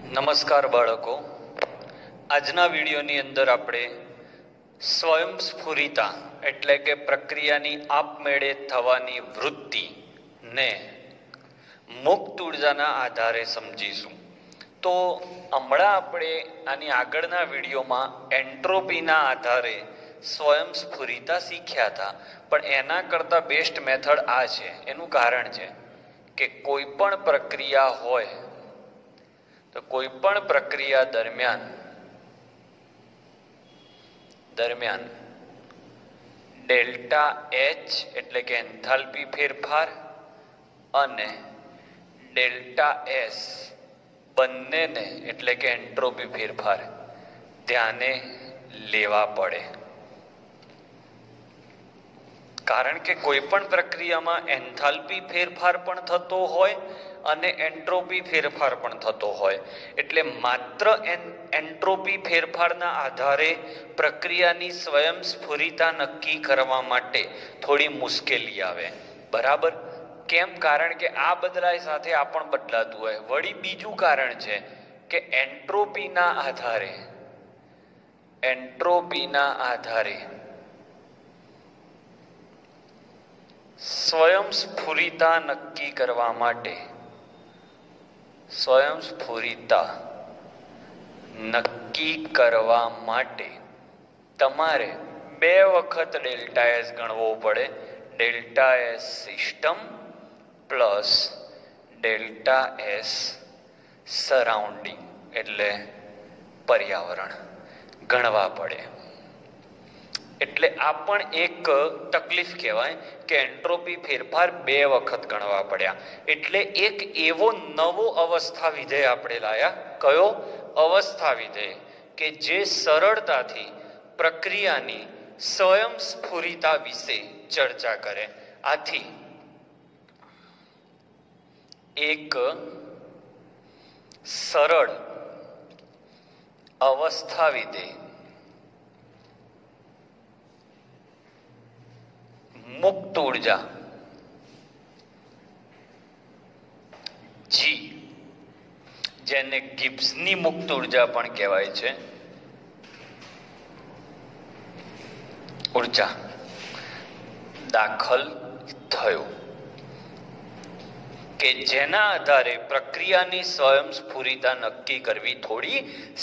નમસ્કાર બાળકો, આજના વિડીયોની અંદર આપણે સ્વયંસ્ફુરિતા એટલે કે પ્રક્રિયાની આપમેળે થવાની વૃત્તિને મુક્ત ઉર્જાના આધારે સમજીશું. તો હમણાં આપણે આની આગળના વિડીયોમાં એન્ટ્રોપીના આધારે સ્વયંસ્ફુરિતા શીખ્યા હતા, પણ એના કરતાં બેસ્ટ મેથડ આ છે. એનું કારણ છે કે કોઈ પણ પ્રક્રિયા હોય તો કોઈ પણ પ્રક્રિયા દરમિયાન ડેલ્ટા એચ એટલે કે એન્થાલ્પી ફેરફાર અને ડેલ્ટા એસ બંનેને એટલે કે એન્ટ્રોપી ફેરફાર ધ્યાને લેવા પડે. કારણ કે કોઈ પણ પ્રક્રિયામાં એન્થાલ્પી ફેરફાર પણ થતો હોય અને એન્ટ્રોપી ફેરફાર પણ થતો હોય, એટલે માત્ર એન્ટ્રોપી ફેરફારના આધારે પ્રક્રિયાની સ્વયંસ્ફુરિતા નક્કી કરવા માટે થોડી મુશ્કેલી આવે. બરાબર? કેમ? કારણ કે આ બદલાય સાથે આ પણ બદલાતું હોય. વળી બીજું કારણ છે કે એન્ટ્રોપીના આધારે સ્વયંસ્ફુરિતા નક્કી કરવા માટે તમારે બે વખત ડેલ્ટા એસ ગણવો પડે. Delta S system plus delta S surrounding એટલે પર્યાવરણ ગણવા પડે. એટલે આ પણ એક તકલીફ કહેવાય કે એન્ટ્રોપી ફેરફાર બે વખત ગણવા પડ્યા. એટલે એક એવો નવો અવસ્થા વિધેય આપણે લાયા. કયો અવસ્થા વિધેય? કે જે સરળતાથી પ્રક્રિયાની સ્વયંસ્ફુરિતા વિશે ચર્ચા કરે. આથી એક સરળ અવસ્થા વિધેય મુક્ત ઉર્જા જી, જેને ગિબ્સની મુક્ત ઉર્જા પણ કહેવાય છે, ઉર્જા દાખલ થયો કે જેના આધારે પ્રક્રિયાની સ્વયંસ્ફુરિતા નક્કી કરવી થોડી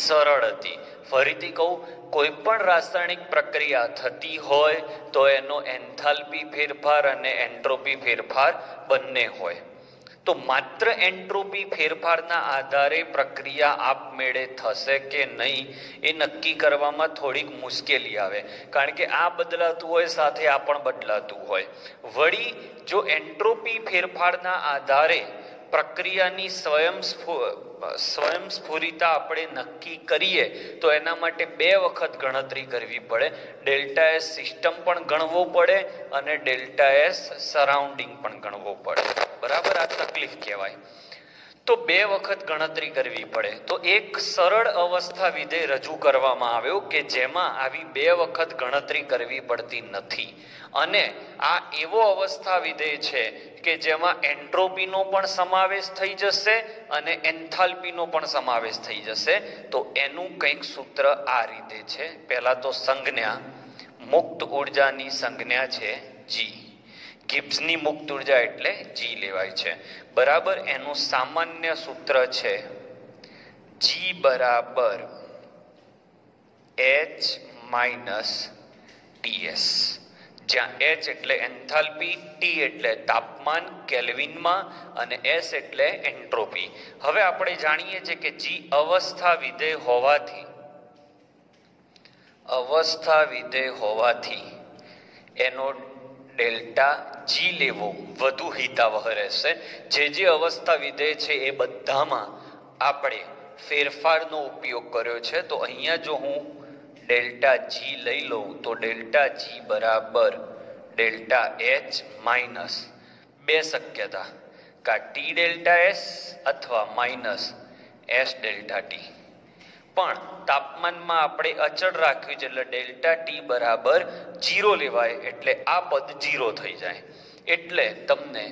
સરળ હતી. ફરીથી કહું, કોઈ પણ રાસાયણિક પ્રક્રિયા થતી હોય તો એનો એન્થાલ્પી ફેરફાર અને એન્ટ્રોપી ફેરફાર બંને હોય. તો માત્ર એન્ટ્રોપી ફેરફારના આધારે પ્રક્રિયા આપમેળે થશે કે નહીં એ નક્કી કરવામાં થોડીક મુશ્કેલી આવે. કારણ કે આ બદલાતું હોય સાથે આ પણ બદલાતું હોય. વળી જો એન્ટ્રોપી ફેરફારના આધારે પ્રક્રિયાની સ્વયંસ્ફુરિતા આપણે નક્કી કરીએ તો એના માટે બે વખત ગણતરી કરવી પડે. ડેલ્ટા એસ સિસ્ટમ પણ ગણવો પડે અને ડેલ્ટા એસ સરાઉન્ડિંગ પણ ગણવો પડે. બરાબર? આ તકલીફ કહેવાય. તો બે વખત ગણતરી કરવી પડે. તો એક સરળ અવસ્થા વિધેય રજૂ કરવામાં આવ્યો કે જેમાં આવી બે વખત ગણતરી કરવી પડતી નથી. અને આ એવો અવસ્થા વિધેય છે કે જેમાં એન્ટ્રોપીનો પણ સમાવેશ થઈ જશે અને એન્થાલ્પીનો પણ સમાવેશ થઈ જશે. તો એનું કંઈક સૂત્ર આ રીતે છે. પહેલા તો સંજ્ઞા, મુક્ત ઉર્જાની સંજ્ઞા છે જી. ગિબ્સની મુક્ત ઉર્જા એટલે જી લેવાય છે. બરાબર? એનું સામાન્ય સૂત્ર છે જી બરાબર એચ માઇનસ ટીએસ, જ્યાં એચ એટલે એન્થાલ્પી, ટી એટલે તાપમાન કેલ્વિનમાં અને એસ એટલે એન્ટ્રોપી. હવે આપણે જાણીએ છીએ કે જી અવસ્થા વિધેય હોવાથી એનો ડેલ્ટા જી લેવો વધુ હિતાવહ રહેશે. જે અવસ્થા વિધેય છે એ બધામાં આપણે ફેરફારનો ઉપયોગ કર્યો છે. તો અહીંયા જો હું ડેલ્ટા જી લઈ લઉં તો ડેલ્ટા જી બરાબર ડેલ્ટા એચ માઇનસ બે શક્યતા, કા ટી ડેલ્ટા એસ અથવા માઇનસ એસ ડેલ્ટા ટી. પણ તાપમાનમાં આપણે અચળ રાખ્યું છે એટલે ડેલ્ટા ટી બરાબર 0 લેવાય. એટલે આ પદ 0 થઈ જાય. એટલે તમને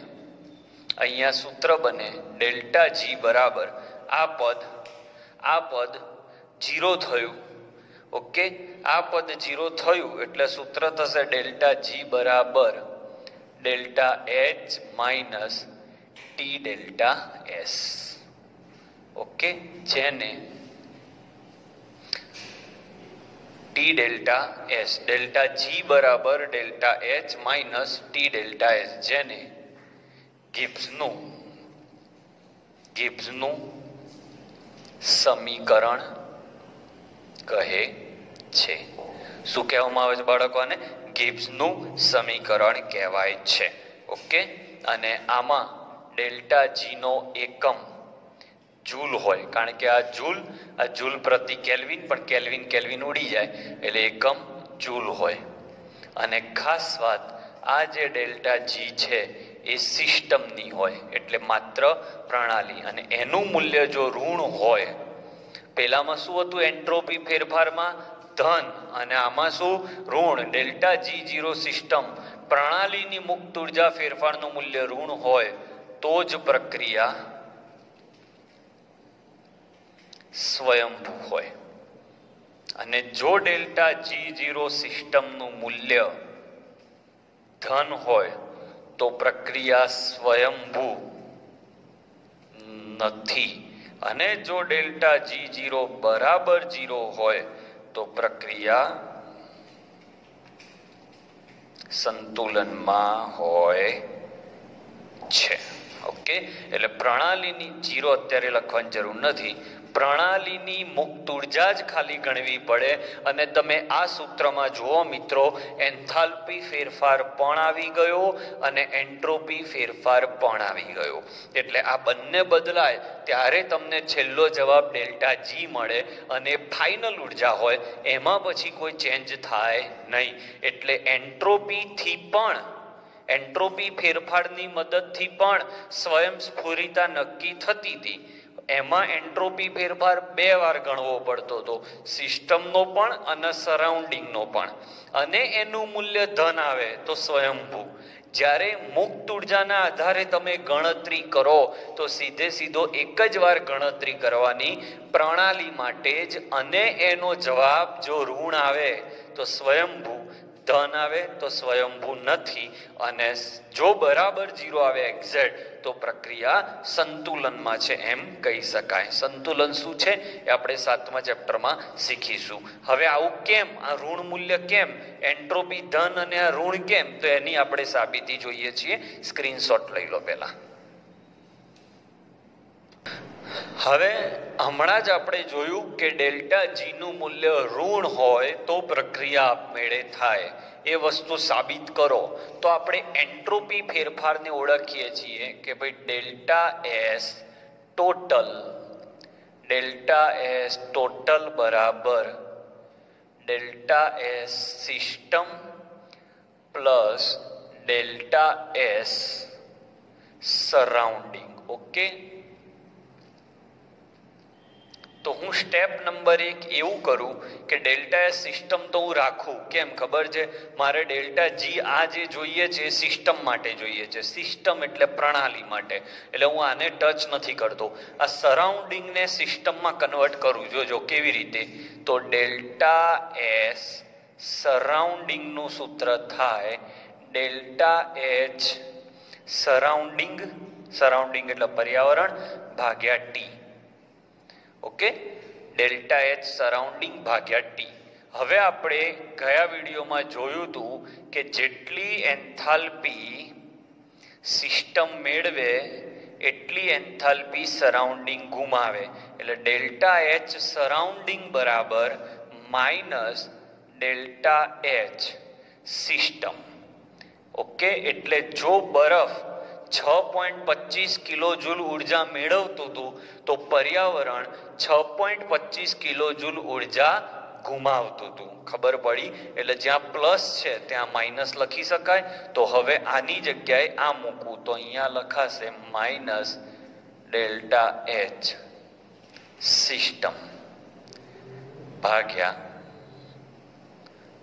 અહીંયા સૂત્ર બને ડેલ્ટા જી બરાબર આ પદ આ પદ 0 થયું. ઓકે, આ પદ 0 થયું એટલે સૂત્ર થશે ડેલ્ટા જી બરાબર delta H minus T delta S. Okay, જેને T delta S, delta G બરાબર delta H minus T delta S, જેને ગિબ્સનું સમીકરણ કહે છે. શું કહેવામાં આવે છે બાળકોને? ગિબ્સનું સમીકરણ કહેવાય છે. ઓકે, અને આમાં ડેલ્ટા જી નો એકમ જૂલ હોય, કારણ કે આ જૂલ પ્રતિ કેલ્વિન, પણ કેલ્વિન ઉડી જાય એટલે એકમ જૂલ હોય. અને ખાસ વાત, આ જે ડેલ્ટા જી છે એ સિસ્ટમની હોય, એટલે માત્ર પ્રણાલી, અને એનું મૂલ્ય જો ઋણ હોય, પેલામાં શું હતું એન્ટ્રોપી ફેરફારમાં ધન, અને આમાં શું ઋણ. ડેલ્ટા જી 0 સિસ્ટમ પ્રણાલીની મુક્ત ઉર્જા ફેરફારનું મૂલ્ય ઋણ હોય તો જ પ્રક્રિયા સ્વયંભૂ હોય. અને જો ડેલ્ટા જી 0 સિસ્ટમનું મૂલ્ય ધન હોય તો પ્રક્રિયા સ્વયંભૂ નથી. અને જો ડેલ્ટા જી 0 બરાબર 0 હોય તો પ્રક્રિયા સંતુલનમાં હોય છે. ઓકે, એટલે પ્રણાલીની 0 અત્યારે લખવાની જરૂર નથી, પ્રણાલીની મુક્ત ઉર્જા જ ખાલી ગણવી પડે. અને તમે આ સૂત્રમાં જુઓ મિત્રો, એન્થાલ્પી ફેરફાર પણ આવી ગયો અને એન્ટ્રોપી ફેરફાર પણ આવી ગયો. એટલે આ બંને બદલાય ત્યારે તમને છેલ્લો જવાબ ડેલ્ટા જી મળે, અને ફાઇનલ ઉર્જા હોય એમાં પછી કોઈ ચેન્જ થાય નહીં. એટલે એન્ટ્રોપી ફેરફારની મદદથી પણ સ્વયંસ્ફુરિતા નક્કી થતી હતી. એમાં એન્ટ્રોપી ફેરફાર 2 વાર ગણવો પડતો હતો, સિસ્ટમનો પણ અને સરાઉન્ડિંગનો પણ. અને એનું મૂલ્ય ધન આવે તો સ્વયંભૂ. જ્યારે મુક્ત ઉર્જાના આધારે તમે ગણતરી કરો તો સીધો એક જ વાર ગણતરી કરવાની પ્રણાલી માટે જ, અને એનો જવાબ જો ઋણ આવે તો સ્વયંભૂ, ધન આવે તો સ્વયંભૂ નથી. અને જો બરાબર 0 આવે એક્ઝેક્ટ તો પ્રક્રિયા સંતુલનમાં છે એમ કહી શકાય. સંતુલન શું છે એ આપણે 7મા ચેપ્ટરમાં શીખીશું. હવે આવું કેમ, આ ઋણ મૂલ્ય કેમ, એન્ટ્રોપી ધન અને આ ઋણ કેમ, તો એની આપણે સાબિતી જોઈએ છીએ. સ્ક્રીનશોટ લઈ લો પહેલા. હવે હમણાં જ આપણે જોયું કે ડેલ્ટા જી નું મૂલ્ય ઋણ હોય તો પ્રક્રિયા આપમેળે થાય. એ વસ્તુ સાબિત કરો તો આપણે એન્ટ્રોપી ફેરફારને ઓળખીએ છીએ કે ભાઈ ડેલ્ટા એસ ટોટલ બરાબર delta S system plus delta S surrounding. Okay, તો હું સ્ટેપ નંબર 1 એવું કરું કે ડેલ્ટા એસ સિસ્ટમ તો હું રાખું. કેમ ખબર છે? મારે ડેલ્ટા જી આ જે જોઈએ છે સિસ્ટમ માટે જોઈએ છે, સિસ્ટમ એટલે પ્રણાલી માટે, એટલે હું આને ટચ નથી કરતો. આ સરાઉન્ડિંગને સિસ્ટમમાં કન્વર્ટ કરું. જોજો કેવી રીતે. તો ડેલ્ટા એસ સરાઉન્ડિંગનું સૂત્ર થાય ડેલ્ટા એચ સરાઉન્ડિંગ એટલે પર્યાવરણ ભાગ્યા T. Okay, delta H surrounding ભાગ્યા ટી. હવે આપણે ગયા વિડીયોમાં જોયું હતું કે જેટલી એન્થાલ્પી સિસ્ટમ મેળવે એટલી એન્થાલ્પી સરાઉન્ડિંગ ગુમાવે. એટલે ડેલ્ટા એચ સરાઉન્ડિંગ બરાબર minus delta H system. Okay, એટલે જો બરફ 6.25 કિલોજૂલ ઉર્જા મેળવતું હતું તો પર્યાવરણ 6.25 કિલોજૂલ ઉર્જા ગુમાવતું હતું. ખબર પડી? એટલે જ્યાં પ્લસ છે ત્યાં માઇનસ લખી શકાય. તો હવે આની જગ્યાએ આ મૂકવું તો અહીંયા લખાશે માઇનસ ડેલ્ટા એચ સિસ્ટમ ભાગ્યા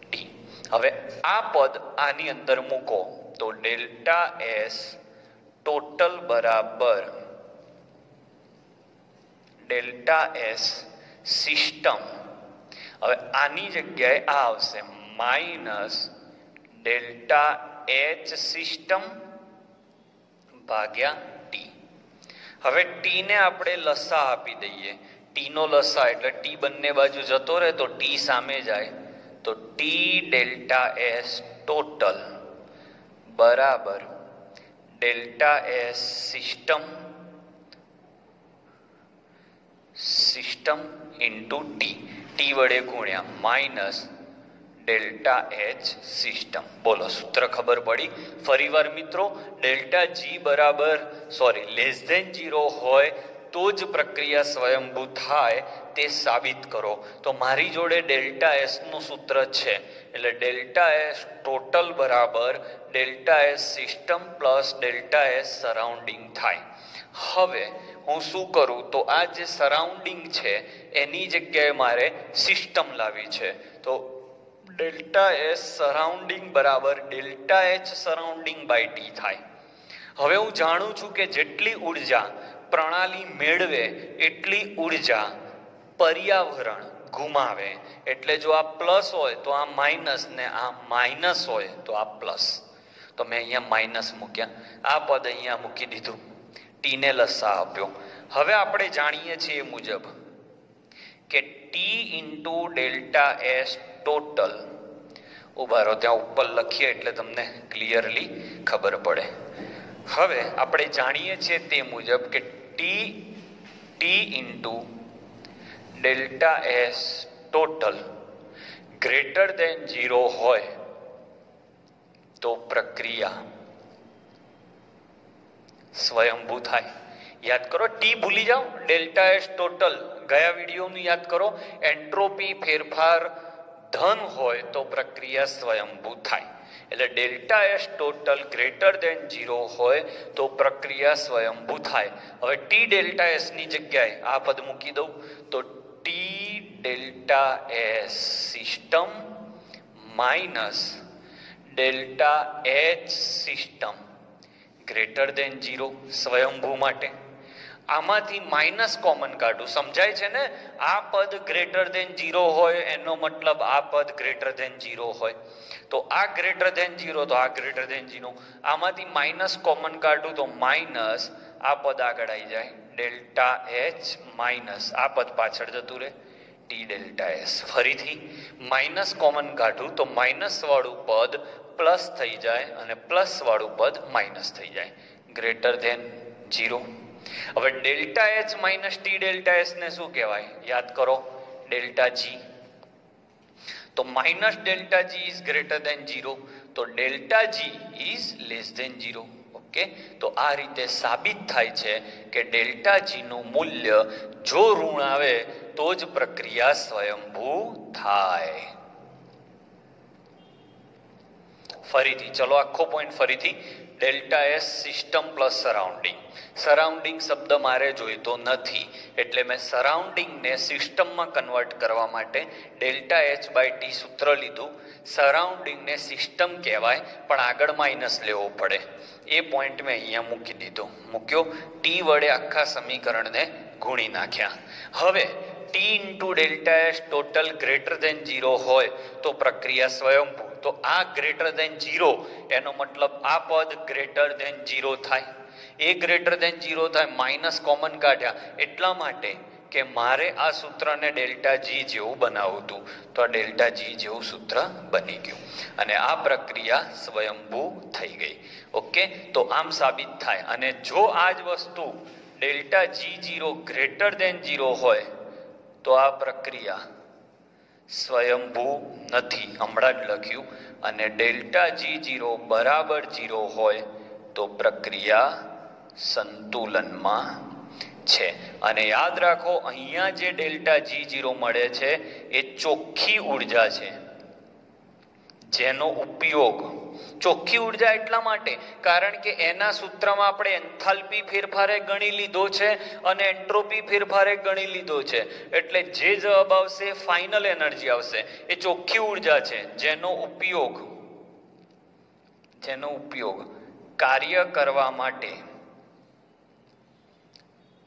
ટી. હવે આ પદ આની અંદર મૂકો તો ડેલ્ટા એસ ટોટલ બરાબર ડેલ્ટા એસ સિસ્ટમ. હવે આની જગ્યાએ આ આવશે માઇનસ ડેલ્ટા એચ સિસ્ટમ ભાગ્યા ટી. હવે ટી ને આપણે લસા આપી દઈએ. ટી નો લસા એટલે ટી બંને બાજુ જતો રહે તો ટી સામે જાય, તો ટી ડેલ્ટા એસ ટોટલ બરાબર delta S system into T, T વડે ગુણ્યા માઇનસ ડેલ્ટા એચ સિસ્ટમ. બોલો સૂત્ર ખબર પડી? ફરીવાર મિત્રો, ડેલ્ટા જી બરાબર લેસ ધેન 0 હોય તો જ પ્રક્રિયા સ્વયંભૂ થાય તે સાબિત કરો. તો મારી જોડે ડેલ્ટા એસ નું સૂત્ર છે, એટલે ડેલ્ટા એસ ટોટલ બરાબર delta S system plus delta S surrounding થાય. હવે હું શું કરું, તો આ જે સરાઉન્ડિંગ છે એની જગ્યાએ મારે સિસ્ટમ લાવી છે, તો ડેલ્ટા એસ સરાઉન્ડિંગ બરાબર delta H surrounding by T થાય. હવે હું જાણું છું કે જેટલી ઉર્જા પ્રણાલી મેળવે એટલી ઉર્જા પર્યાવરણ ગુમાવે. એટલે જો આ પ્લસ હોય તો આ માઇનસ, ને આ માઇનસ હોય તો આ પ્લસ. તો મેં અહીંયા માઇનસ મૂક્યા, આ પદ અહીંયા મૂકી દીધું, ટી ને લસા આપ્યો. હવે આપણે જાણીએ છીએ એ મુજબ કે T into delta S total, ઉભા રહો ત્યાં ઉપર લખીએ એટલે તમને ક્લિયરલી ખબર પડે. હવે આપણે જાણીએ છીએ તે મુજબ કે T into delta S total greater than 0 હોય તો પ્રક્રિયા સ્વયંભૂ થાય. યાદ કરો, ટી ભૂલી જાઓ, ડેલ્ટા એસ ટોટલ ગયા વિડીયોનું યાદ કરો. એન્ટ્રોપી ફેરફાર ધન હોય તો પ્રક્રિયા સ્વયંભૂ થાય. એટલે delta S total greater than 0 હોય તો પ્રક્રિયા સ્વયંભૂ થાય. હવે ટી ડેલ્ટા એસ ની જગ્યાએ આ પદ મૂકી દઉં, તો T delta S system minus delta H system greater than 0 સ્વયંભૂ માટે. આમાંથી માઇનસ કોમન કાઢું, સમજાય છે ને? આ પદ ગ્રેટર દેન 0 હોય એનો મતલબ આ પદ ગ્રેટર દેન 0 હોય, તો આ ગ્રેટર દેન 0 તો આ ગ્રેટર દેન 0. આમાંથી માઇનસ કોમન કાઢું તો માઇનસ આ પદ આગળ આવી જાય, ડેલ્ટા એચ માઇનસ આ પદ પાછળ જતું રહે, ટી ડેલ્ટા એસ. ફરીથી માઇનસ કોમન કાઢું તો માઇનસ વાળું પદ પ્લસ થઈ જાય અને પ્લસ વાળું પદ માઇનસ થઈ જાય, ગ્રેટર દેન 0. હવે delta H minus T delta S ને શું કહેવાય? યાદ કરો, ડેલ્ટા જી. તો minus delta G is greater than 0, તો delta G is less than 0. Okay, તો આ રીતે સાબિત થાય છે કે ડેલ્ટા જી નું મૂલ્ય જો ઋણ આવે તો જ પ્રક્રિયા સ્વયંભૂ થાય. ફરીથી ચલો આખો પોઈન્ટ ફરીથી, delta S system plus surrounding. Surrounding શબ્દ મારે જોઈતો નથી, એટલે મેં સરાઉન્ડિંગને સિસ્ટમમાં કન્વર્ટ કરવા માટે ડેલ્ટા એચ બાય ટી સૂત્ર લીધું. સરાઉન્ડિંગને સિસ્ટમ કહેવાય પણ આગળ માઇનસ લેવો પડે, એ પોઈન્ટ મેં અહીંયા મૂક્યો. ટી વડે આખા સમીકરણને ગુણી નાખ્યા. હવે T into delta S total greater than 0 હોય તો પ્રક્રિયા સ્વયંભૂ. તો આ ગ્રેટર દેન 0 એનો મતલબ આ પદ ગ્રેટર દેન 0 થાય. એ ગ્રેટર દેન 0 થાય, માઇનસ કોમન કાઢ્યા એટલા માટે કે મારે આ સૂત્રને ડેલ્ટા જી જેવું બનાવવું હતું, તો આ ડેલ્ટા જી જેવું સૂત્ર બની ગયું અને આ પ્રક્રિયા સ્વયંભૂ થઈ ગઈ. ઓકે, તો આમ સાબિત થાય. અને જો આ જ વસ્તુ ડેલ્ટા G0 ગ્રેટર દેન 0 હોય તો આ પ્રક્રિયા સ્વયંભૂ નથી, હમણાં જ લખ્યું. અને ડેલ્ટા G0 બરાબર 0 હોય તો પ્રક્રિયા સંતુલનમાં છે. અને યાદ રાખો, અહીંયા જે ડેલ્ટા G0 મળે છે એ ચોખ્ખી ઉર્જા છે, જેનો ઉપયોગ ચોખ્ખી ઉર્જા એટલા માટે કારણ કે એના સૂત્રમાં આપણે એન્થાલ્પી ફેરફારે ગણી લીધો છે અને એન્ટ્રોપી ફેરફારે ગણી લીધો છે, એટલે જે જવાબ આવશે ફાઇનલ એનર્જી આવશે એ ચોખ્ખી ઉર્જા છે, જેનો ઉપયોગ કાર્ય કરવા માટે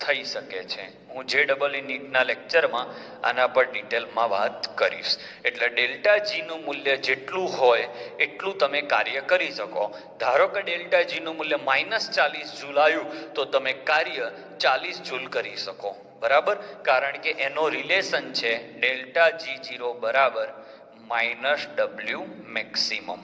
થઈ શકે છે. હું JEE નીટના લેક્ચરમાં આના પર ડિટેલમાં વાત કરીશ. એટલે ડેલ્ટા જીનું મૂલ્ય જેટલું હોય એટલું તમે કાર્ય કરી શકો. ધારો કે ડેલ્ટા જીનું મૂલ્ય -40 જૂલ આવ્યું તો તમે કાર્ય 40 જૂલ કરી શકો. બરાબર, કારણ કે એનો રિલેશન છે ડેલ્ટા G0 બરાબર -W મેક્સિમમ.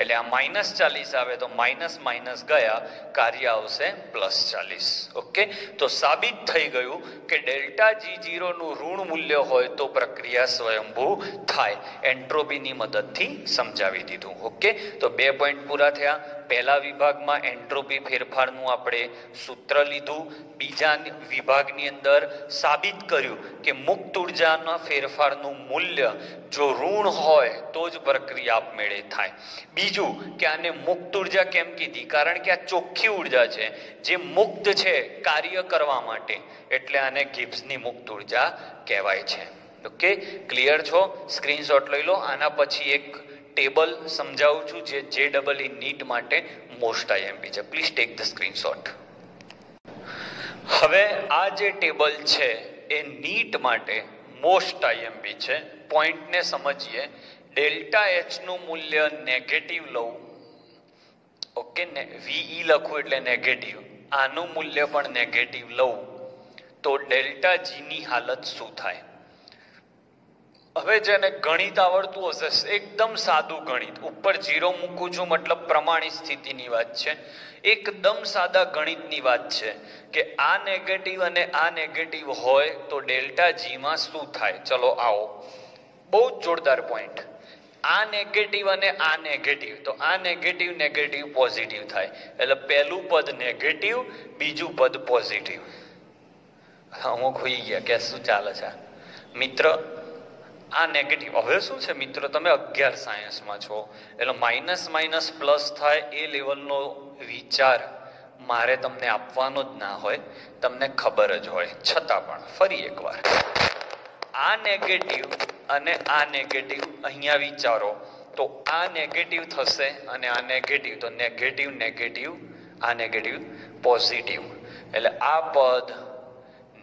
એટલે આ -40 આવે તો માઇનસ ગયા, કાર્ય આવશે +40. ઓકે, તો સાબિત થઈ ગયું કે ડેલ્ટા G0 નું ઋણ મૂલ્ય હોય તો પ્રક્રિયા સ્વયંભૂ થાય. એન્ટ્રોપીની મદદથી સમજાવી દીધું. ઓકે, તો 2 પોઈન્ટ પૂરા થયા. પહેલા વિભાગમાં એન્ટ્રોપી ફેરફારનું આપણે સૂત્ર લીધું. બીજા વિભાગની અંદર સાબિત કર્યું કે મુક્ત ઉર્જાના ફેરફારનું મૂલ્ય જો ઋણ હોય તો જ પ્રક્રિયા આપમેળે થાય. બીજું કે આને મુક્ત ઉર્જા કેમ કીધી? કારણ કે આ ચોખ્ખી ઉર્જા છે જે મુક્ત છે કાર્ય કરવા માટે, એટલે આને ગિબ્સની મુક્ત ઉર્જા કહેવાય છે. ઓકે, ક્લિયર છો? સ્ક્રીનશોટ લઈ લો. આના પછી એક ટેબલ સમજાવું છું જે JEE નીટ માટે મોસ્ટ IMP છે. Please take the screenshot. હવે આ જે ટેબલ છે એ નીટ માટે મોસ્ટ IMP છે. પોઈન્ટને સમજીએ. ડેલ્ટા H નું મૂલ્ય નેગેટિવ લઉં, ઓકે, VE લખું એટલે નેગેટિવ, આનું મૂલ્ય પણ નેગેટિવ લઉં તો ડેલ્ટા G ની હાલત શું થાય? હવે જેને ગણિત આવડતું હશે, એકદમ સાદું ગણિત, ઉપર 0 મૂકું છું મતલબ પ્રમાણિત સ્થિતિની વાત છે. એકદમ સાદા ગણિતની વાત છે કે આ નેગેટિવ અને આ નેગેટિવ હોય તો ડેલ્ટા G માં શું થાય? ચલો આવો, બહુ જ જોરદાર પોઈન્ટ. આ નેગેટિવ અને આ નેગેટિવ, તો આ નેગેટિવ નેગેટિવ પોઝિટિવ થાય. એટલે પહેલું પદ નેગેટિવ, બીજું પદ પોઝિટિવ. હું ખોઈ ગયા કે શું ચાલે છે મિત્ર? આ નેગેટિવ. હવે શું છે મિત્રો, તમે 11 સાયન્સમાં છો એટલે માઇનસ માઇનસ પ્લસ થાય એ લેવલનો વિચાર મારે તમને આપવાનો જ ના હોય, તમને ખબર જ હોય. છતાં પણ ફરી એકવાર, આ નેગેટિવ અને આ નેગેટિવ અહીંયા વિચારો તો આ નેગેટિવ થશે અને આ નેગેટિવ, તો નેગેટિવ નેગેટિવ, આ નેગેટિવ પોઝિટિવ. એટલે આ પદ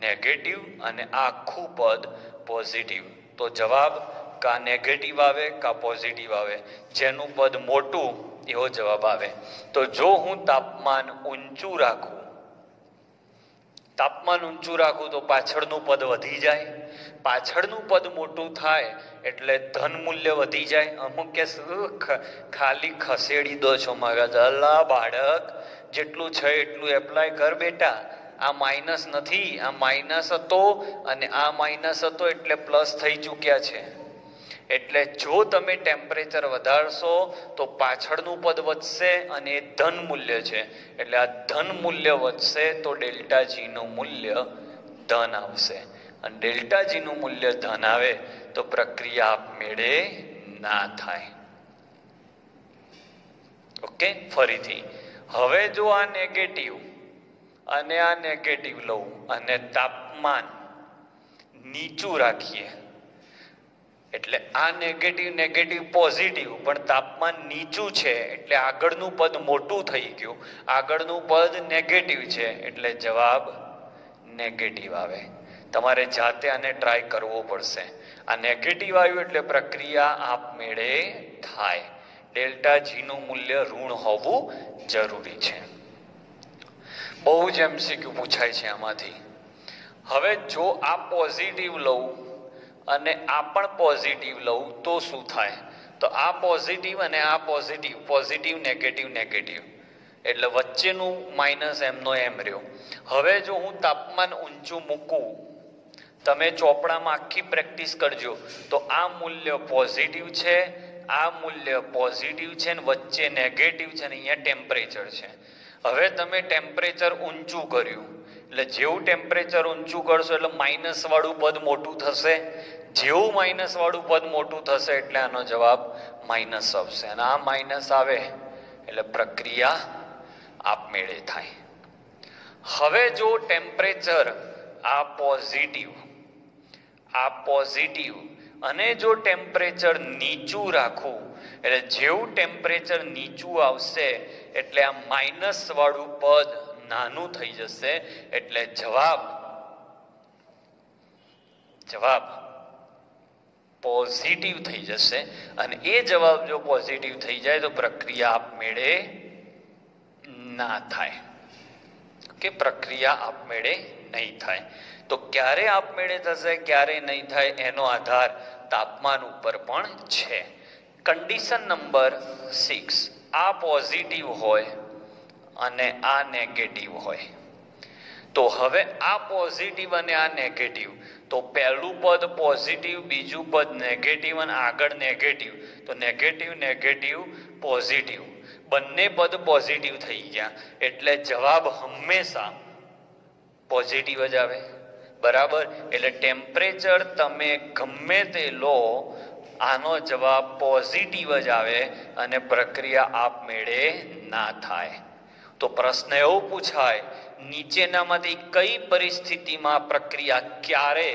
નેગેટિવ અને આ આખું પદ પોઝિટિવ. તો જવાબ કા નેગેટિવ આવે કા પોઝિટિવ આવે. જેનું પદ મોટું એવો જવાબ આવે. તો જો હું તાપમાન ઊંચું રાખું, તાપમાન ઊંચું રાખું તો પાછળનું પદ વધી જાય. પાછળનું પદ મોટું થાય એટલે ધન મૂલ્ય વધી જાય. અમુક કે ખાલી ખસેડી દો છો મગજ, અલ્લા બાળક જેટલું છે એટલું એપ્લાય કર બેટા. આ માઇનસ નથી, આ માઇનસ હતો અને આ માઇનસ હતો એટલે પ્લસ થઈ ચૂક્યા છે. એટલે જો તમે ટેમ્પરેચર વધારશો તો પાછળનું પદ વધશે અને એ ધન મૂલ્ય છે. એટલે આ ધન મૂલ્ય વધશે તો ડેલ્ટા G નું મૂલ્ય ધન આવશે. અને ડેલ્ટા G નું મૂલ્ય ધન આવે તો પ્રક્રિયા આપમેળે ના થાય. ઓકે, ફરીથી હવે જો આ નેગેટિવ અને આ નેગેટિવ લઉં અને તાપમાન નીચું રાખીએ, એટલે આ નેગેટિવ નેગેટિવ પોઝિટિવ, પણ તાપમાન નીચું છે એટલે આગળનું પદ મોટું થઈ ગયું, આગળનું પદ નેગેટિવ છે એટલે જવાબ નેગેટિવ આવે. તમારે જાતે આને ટ્રાય કરવો પડશે. આ નેગેટિવ આવ્યું એટલે પ્રક્રિયા આપમેળે થાય. ડેલ્ટા G નું મૂલ્ય ઋણ હોવું જરૂરી છે. બહુ જ MCQ પૂછાય છે આમાંથી. હવે જો આ પોઝિટિવ લઉં અને આ પણ પોઝિટિવ લઉં તો શું થાય? તો આ પોઝિટિવ અને આ પોઝિટિવ, પોઝિટિવ નેગેટિવ નેગેટિવ, એટલે વચ્ચેનું માઇનસ એમનો એમ રહ્યો. હવે જો હું તાપમાન ઊંચું મૂકું, તમે ચોપડામાં આખી પ્રેક્ટિસ કરજો, તો આ મૂલ્ય પોઝિટિવ છે, આ મૂલ્ય પોઝિટિવ છે ને વચ્ચે નેગેટિવ છે ને અહીંયા ટેમ્પરેચર છે. હવે તમે ટેમ્પરેચર ઊંચું કર્યું એટલે જેવું ટેમ્પરેચર ઊંચું કરશો એટલે માઇનસ વાળું પદ મોટું થશે. જેવું માઇનસ વાળું પદ મોટું થશે એટલે આનો જવાબ માઇનસ આવશે. અને આ માઇનસ આવે એટલે પ્રક્રિયા આપમેળે થાય. હવે જો ટેમ્પરેચર આ પોઝિટિવ, આ પોઝિટિવ અને જો ટેમ્પરેચર નીચું રાખું એટલે જેવું ટેમ્પરેચર નીચું આવશે એટલે આ માઇનસ વાળું પદ નાનું થઈ જશે, એટલે જવાબ પોઝિટિવ થઈ જશે. અને એ જવાબ જો પોઝિટિવ થઈ જાય તો પ્રક્રિયા આપમેળે ના થાય, કે પ્રક્રિયા આપમેળે નહીં થાય. તો ક્યારે આપમેળે થશે, ક્યારે નહીં થાય, એનો આધાર તાપમાન ઉપર પણ છે. કન્ડિશન નંબર 6, આ પોઝિટિવ હોય અને આ નેગેટિવ હોય. તો હવે આ પોઝિટિવ અને આ નેગેટિવ, તો પહેલું પદ પોઝિટિવ, બીજું પદ નેગેટિવ અને આગળ નેગેટિવ. તો નેગેટિવ નેગેટિવ પોઝિટિવ, બંને પદ પોઝિટિવ થઈ ગયા, એટલે જવાબ હંમેશા પોઝિટિવ જ આવે. બરાબર. એટલે ટેમ્પરેચર તમે ગમે તે લો, આનો જવાબ પોઝિટિવ જ આવે અને પ્રક્રિયા આપમેળે ના થાય. તો પ્રશ્ન એવો પૂછાય, નીચેનામાંથી કઈ પરિસ્થિતિમાં પ્રક્રિયા ક્યારે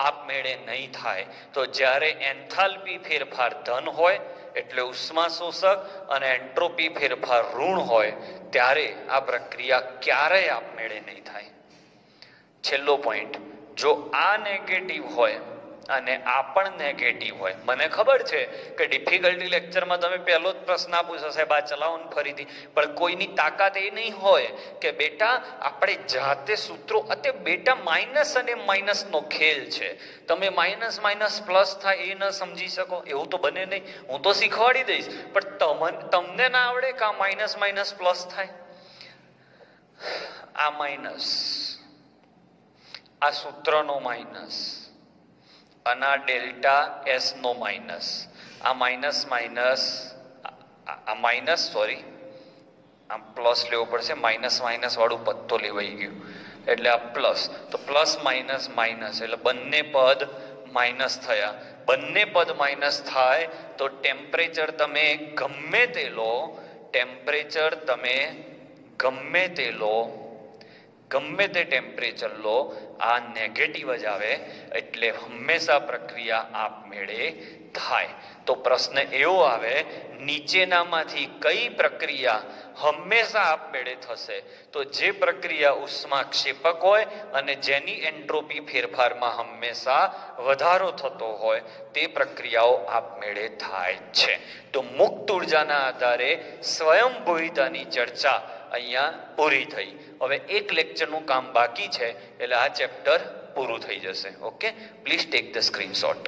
આપમેળે નહીં થાય? તો જ્યારે એન્થાલ્પી ફેરફાર ધન હોય એટલે ઉષ્મા શોષક અને એન્ટ્રોપી ફેરફાર ઋણ હોય, ત્યારે આ પ્રક્રિયા ક્યારેય આપમેળે નહીં થાય. છેલ્લો પોઈન્ટ, જો આ નેગેટિવ હોય અને આ પણ નેગેટિવ હોય. મને ખબર છે કે ડિફિકલ્ટી લેક્ચરમાં તમે પહેલો જ પ્રશ્ન પૂછો, સાહેબ આ ચલાવો ને ફરીથી, પણ કોઈની તાકાત એ નહીં હોય કે બેટા આપણે જાતે સૂત્રો, બેટા માઇનસ અને માઇનસ નો ખેલ છે, તમે માઇનસ માઇનસ પ્લસ થાય એ ન સમજી શકો, એવું તો બને નહીં. હું તો શીખવાડી દઈશ, પણ તમને ના આવડે કે આ માઇનસ માઇનસ પ્લસ થાય, આ માઇનસ, આ સૂત્રનો માઇનસ અને આ ડેલ્ટા એસ નો માઇનસ, આ માઇનસ માઇનસ, આ માઇનસ, સોરી આમ પ્લસ લેવો પડશે, માઇનસ માઇનસ વાળું પદ તો લેવાઈ ગયું, એટલે આ પ્લસ. તો પ્લસ માઇનસ માઇનસ એટલે બંને પદ માઇનસ થયા. બંને પદ માઇનસ થાય તો ટેમ્પરેચર તમે ગમે તે લો, ટેમ્પરેચર તમે ગમે તે લો, ગમે તે ટેમ્પરેચર લો, આ નેગેટિવ જ આવે, એટલે હંમેશા પ્રક્રિયા આપમેળે થાય. તો પ્રશ્ન એવો આવે, નીચેનામાંથી કઈ પ્રક્રિયા હંમેશા આપમેળે થશે? તો જે પ્રક્રિયા ઉષ્માક્ષેપક હોય અને જેની એન્ટ્રોપી ફેરફારમાં હંમેશા વધારો થતો હોય, તે પ્રક્રિયાઓ આપમેળે થાય છે. તો મુક્ત ઉર્જાના આધારે સ્વયંભૂતાની ચર્ચા અહીંયા પૂરી થઈ. હવે એક લેક્ચરનું કામ બાકી છે, એટલે આ ચેપ્ટર પૂરું થઈ જશે. Okay, please take the screenshot.